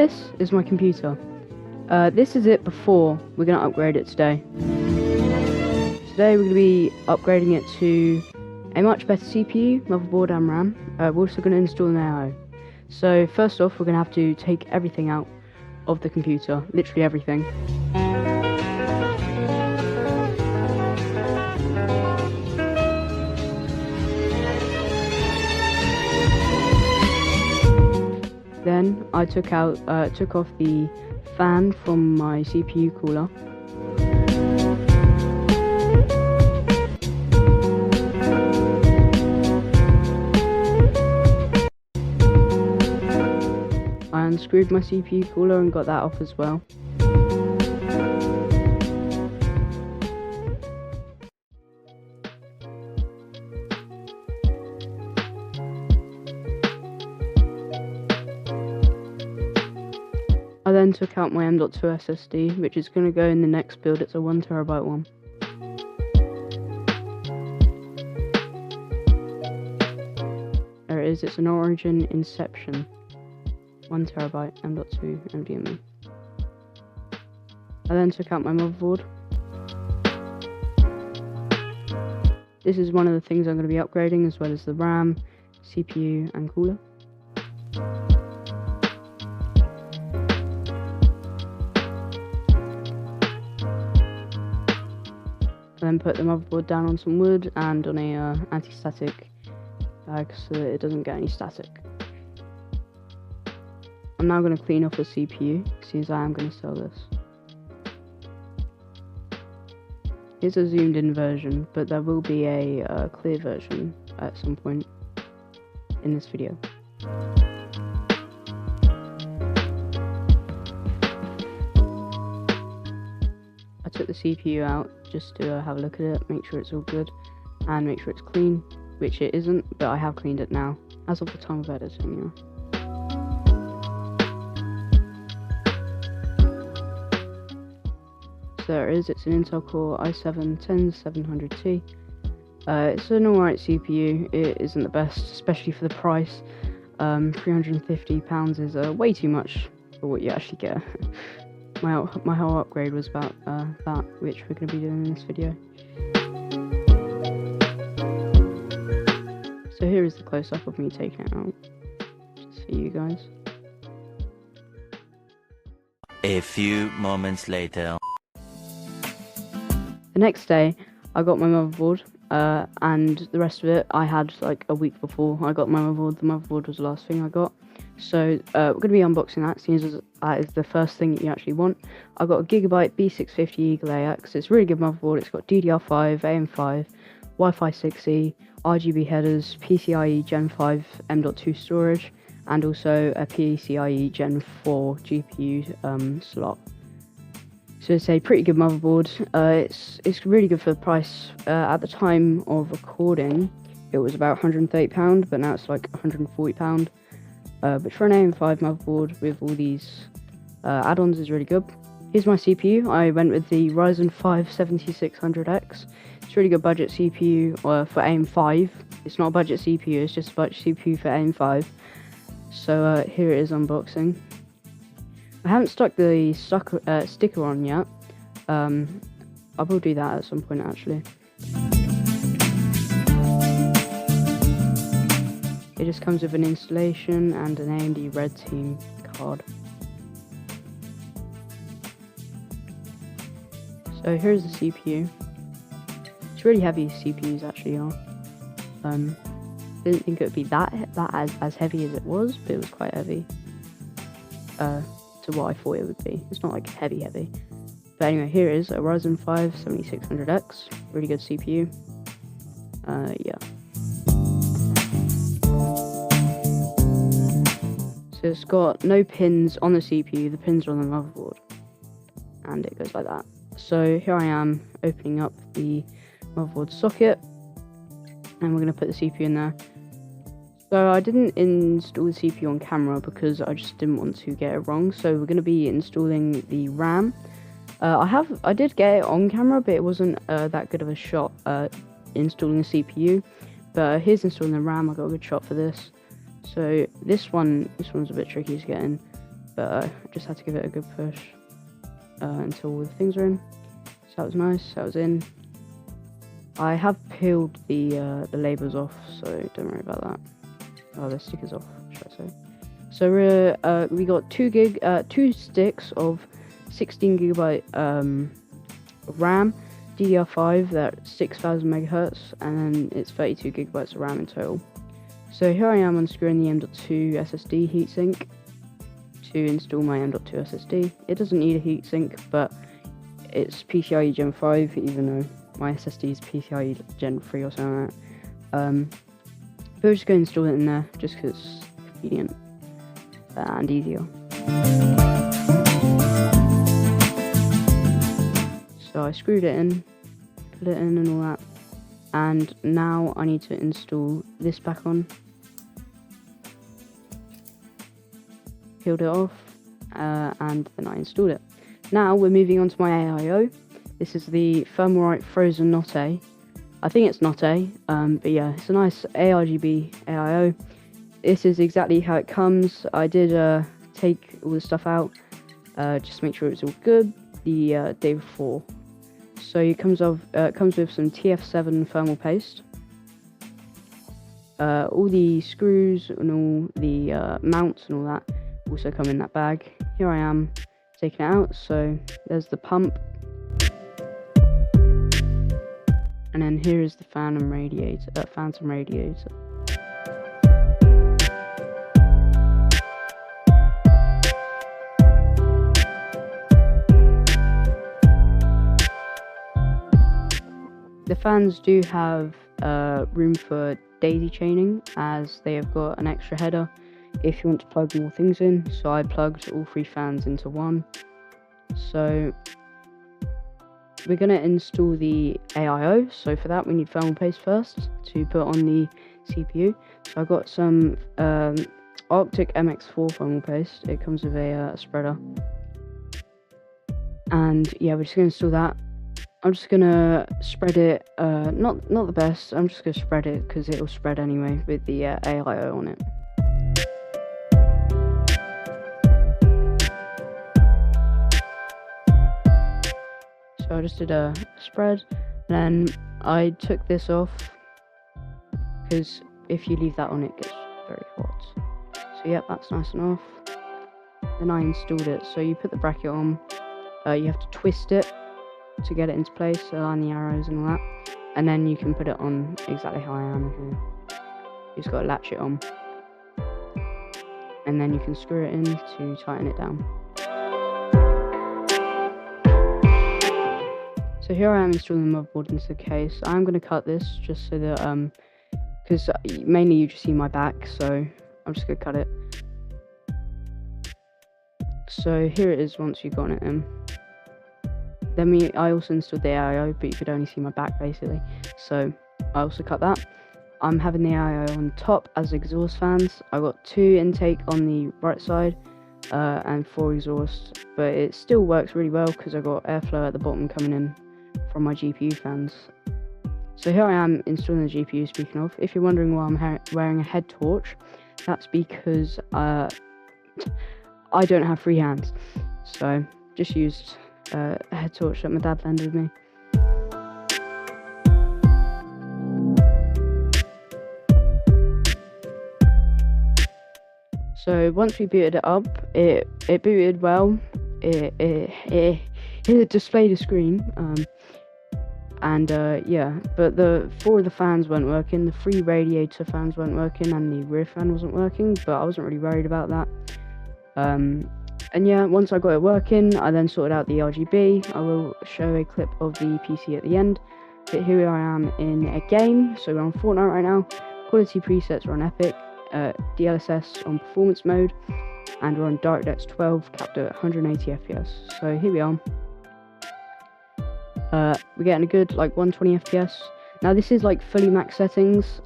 this is my computer. This is it before. We're going to upgrade it today. Today we're going to be upgrading it to a much better CPU, motherboard and RAM. We're also going to install an AIO. So first off, we're going to have to take everything out of the computer, literally everything. Then I took off the fan from my CPU cooler. I unscrewed my CPU cooler and got that off as well. I then took out my M.2 SSD, which is going to go in the next build. It's a 1TB one. There it is, it's an Origin Inception. 1TB M.2 NVMe. I then took out my motherboard. This is one of the things I'm going to be upgrading, as well as the RAM, CPU and cooler. I then put the motherboard down on some wood and on a anti-static bag so that it doesn't get any static. I'm now going to clean off the CPU, since I am going to sell this. Here's a zoomed in version, but there will be a clear version at some point in this video. I took the CPU out just to have a look at it, make sure it's all good, and make sure it's clean, which it isn't, but I have cleaned it now, as of the time of editing, you know. So there it is, it's an Intel Core i7-10700T. It's an alright CPU, it isn't the best, especially for the price. £350 is way too much for what you actually get. My whole upgrade was about that, which we're going to be doing in this video. So here is the close-up of me taking it out, just for you guys. A few moments later. The next day, I got my motherboard, and the rest of it I had like a week before I got my motherboard. The motherboard was the last thing I got. So we're going to be unboxing that, since that is the first thing that you actually want. I've got a Gigabyte B650 Eagle AX. It's a really good motherboard. It's got DDR5, AM5, Wi-Fi 6E, RGB headers, PCIe Gen 5 M.2 storage, and also a PCIe Gen 4 GPU slot. So it's a pretty good motherboard. It's really good for the price. At the time of recording, it was about £130, but now it's like £140. But for an AM5 motherboard with all these add-ons is really good. Here's my CPU. I went with the Ryzen 5 7600X. It's a really good budget CPU for AM5. It's not a budget CPU, it's just a budget CPU for AM5. So here it is unboxing. I haven't stuck the sticker on yet. I will do that at some point actually. It just comes with an installation and an AMD Red Team card. So here's the CPU. It's really heavy, CPUs actually are. Didn't think it would be that as heavy as it was, but it was quite heavy. To what I thought it would be. It's not like heavy. But anyway, here is a Ryzen 5 7600X. Really good CPU. Yeah. So it's got no pins on the CPU, the pins are on the motherboard. And it goes like that. So here I am opening up the motherboard socket. And we're going to put the CPU in there. So I didn't install the CPU on camera because I just didn't want to get it wrong. So we're going to be installing the RAM. I did get it on camera, but it wasn't that good of a shot installing the CPU. But here's installing the RAM. I got a good shot for this. So this one's a bit tricky to get in. but I just had to give it a good push until all the things are in. So that was nice. That was in. I have peeled the labels off, so don't worry about that. Oh, the stickers off, should I say? So we got 2 sticks of 16 gigabyte RAM, DDR5, that's 6,000 megahertz, and then it's 32 gigabytes of RAM in total. So here I am unscrewing the M.2 SSD heatsink to install my M.2 SSD. It doesn't need a heatsink, but it's PCIe Gen 5, even though my SSD is PCIe Gen 3 or something like that. But we're just going to install it in there, just because it's convenient and easier. So I screwed it in, put it in and all that, and now I need to install this back on. Peeled it off, and then I installed it. Now we're moving on to my AIO. This is the Thermalright Frozen Notte. I think it's Notte, but yeah, it's a nice ARGB AIO. This is exactly how it comes. I did take all the stuff out, just to make sure it's all good, the day before. So it comes with some TF7 thermal paste. All the screws and all the mounts and all that also come in that bag. Here I am taking it out. So there's the pump, and then here is the phantom radiator. The fans do have room for daisy chaining, as they have got an extra header if you want to plug more things in. So I plugged all 3 fans into one. So we're going to install the AIO. So for that we need thermal paste first to put on the CPU. So I got some Arctic MX4 thermal paste. It comes with a spreader. And yeah, we're just going to install that. I'm just gonna spread it, not the best, I'm just gonna spread it because it'll spread anyway with the AIO on it. So I just did a spread, then I took this off, because if you leave that on it gets very hot. So yep, that's nice and off. Then I installed it. So you put the bracket on, you have to twist it to get it into place, align the arrows and all that, and then you can put it on exactly how I am here. You just got to latch it on, and then you can screw it in to tighten it down. So here I am installing the motherboard into the case. I'm going to cut this just so that because mainly you just see my back, so I'm just going to cut it. So here it is once you've gotten it in. Then I also installed the AIO, but you could only see my back basically, so I also cut that. I'm having the AIO on top as exhaust fans. I got 2 intake on the right side and 4 exhaust, but it still works really well because I got airflow at the bottom coming in from my GPU fans. So here I am installing the GPU, speaking of. If you're wondering why I'm wearing a head torch, that's because I don't have free hands, so just used a head torch that my dad lended me. So once we booted it up, it booted well. It displayed a screen, yeah, but 4 of the fans weren't working. The 3 radiator fans weren't working, and the rear fan wasn't working, but I wasn't really worried about that. And yeah, once I got it working, I then sorted out the RGB. I will show a clip of the PC at the end. But here I am in a game. So we're on Fortnite right now. Quality presets are on Epic, DLSS on performance mode, and we're on DirectX 12 capped at 180 FPS. So here we are. We're getting a good 120 FPS. Now this is fully max settings,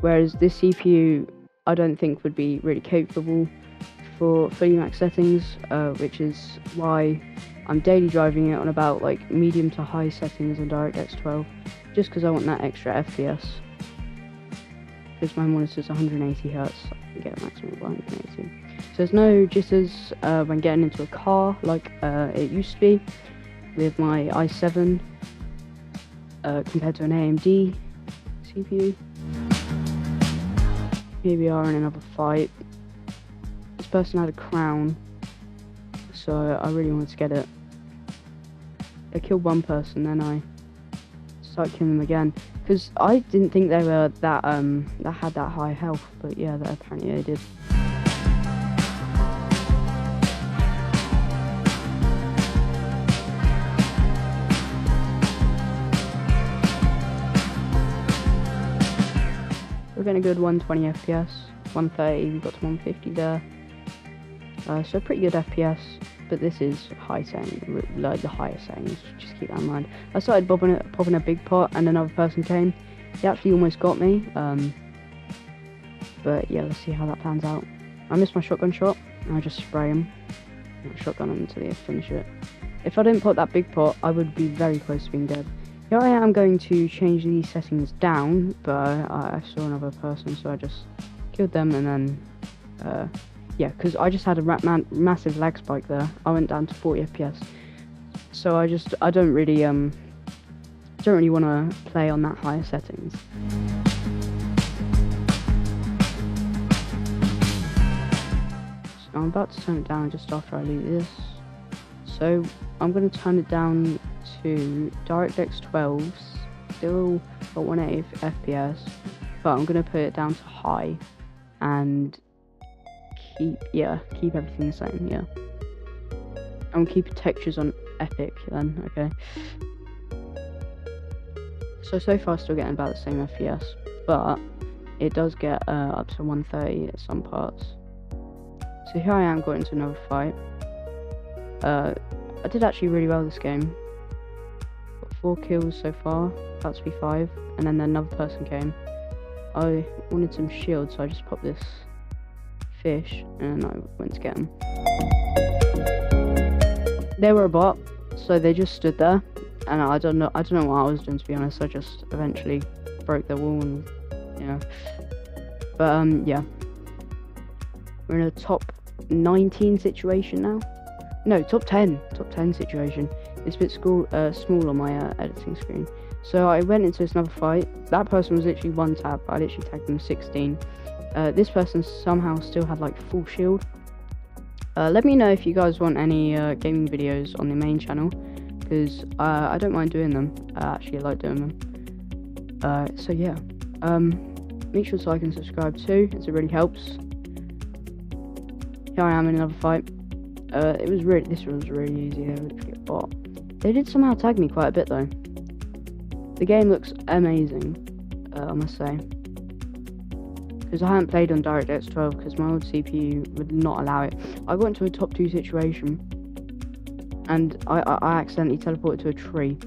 whereas this CPU I don't think would be really capable for fully max settings, which is why I'm daily driving it on about medium to high settings on DirectX 12, just because I want that extra FPS. Because my monitor's 180 Hz, I can get a maximum of 180. there's no jitters when getting into a car like it used to be with my i7 compared to an AMD CPU. Here we are in another fight. This person had a crown, so I really wanted to get it. I killed one person, then I started killing them again because I didn't think they were that had that high health, but yeah, apparently they did. We're getting a good 120 FPS, 130, we got to 150 there. So pretty good FPS, but this is high settings, like the highest settings, just keep that in mind. I started popping a big pot and another person came. He actually almost got me, but yeah, let's see how that pans out. I missed my shotgun shot, and I just spray him, shotgun him until they finish it. If I didn't put that big pot, I would be very close to being dead. Here I am going to change these settings down, but I saw another person, so I just killed them, and then, yeah, because I just had a massive lag spike there. I went down to 40 FPS, so I don't really want to play on that higher settings. So I'm about to turn it down just after I leave this. So I'm going to turn it down to DirectX 12s, still got 180 FPS, but I'm going to put it down to high and keep everything the same. Yeah, I'm gonna keep textures on epic then. Okay, so far still getting about the same FPS, but it does get up to 130 at some parts. So here I am, got into another fight. I did actually really well this game. Got 4 kills so far, about to be 5, and then another person came. I wanted some shield, so I just popped this fish and I went to get them. They were a bot, so they just stood there, and I don't know what I was doing, to be honest. I just eventually broke the wall, and but yeah, we're in a top 19 situation now. No, top 10 situation. It's a bit small on my editing screen. So I went into this another fight. That person was literally 1 tap. I literally tagged them 16. This person somehow still had like full shield. Let me know if you guys want any gaming videos on the main channel, because I don't mind doing them. I actually like doing them. So yeah, make sure to like and subscribe too, as it really helps. Here I am in another fight. This was really easy. They would get bot. They did somehow tag me quite a bit though. The game looks amazing, I must say. Because I haven't played on DirectX 12 because my old CPU would not allow it. I got into a top 2 situation and I accidentally teleported to a tree.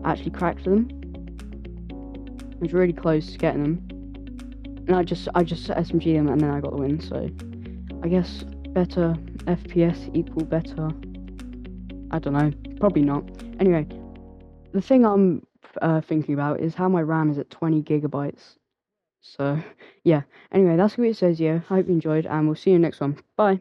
I actually cracked them. I was really close to getting them, and I just SMG them, and then I got the win. So I guess better FPS equal better. I don't know, probably not. Anyway, the thing I'm thinking about is how my RAM is at 20 gigabytes. So yeah, anyway, that's what it says here. I hope you enjoyed, and we'll see you next one. Bye.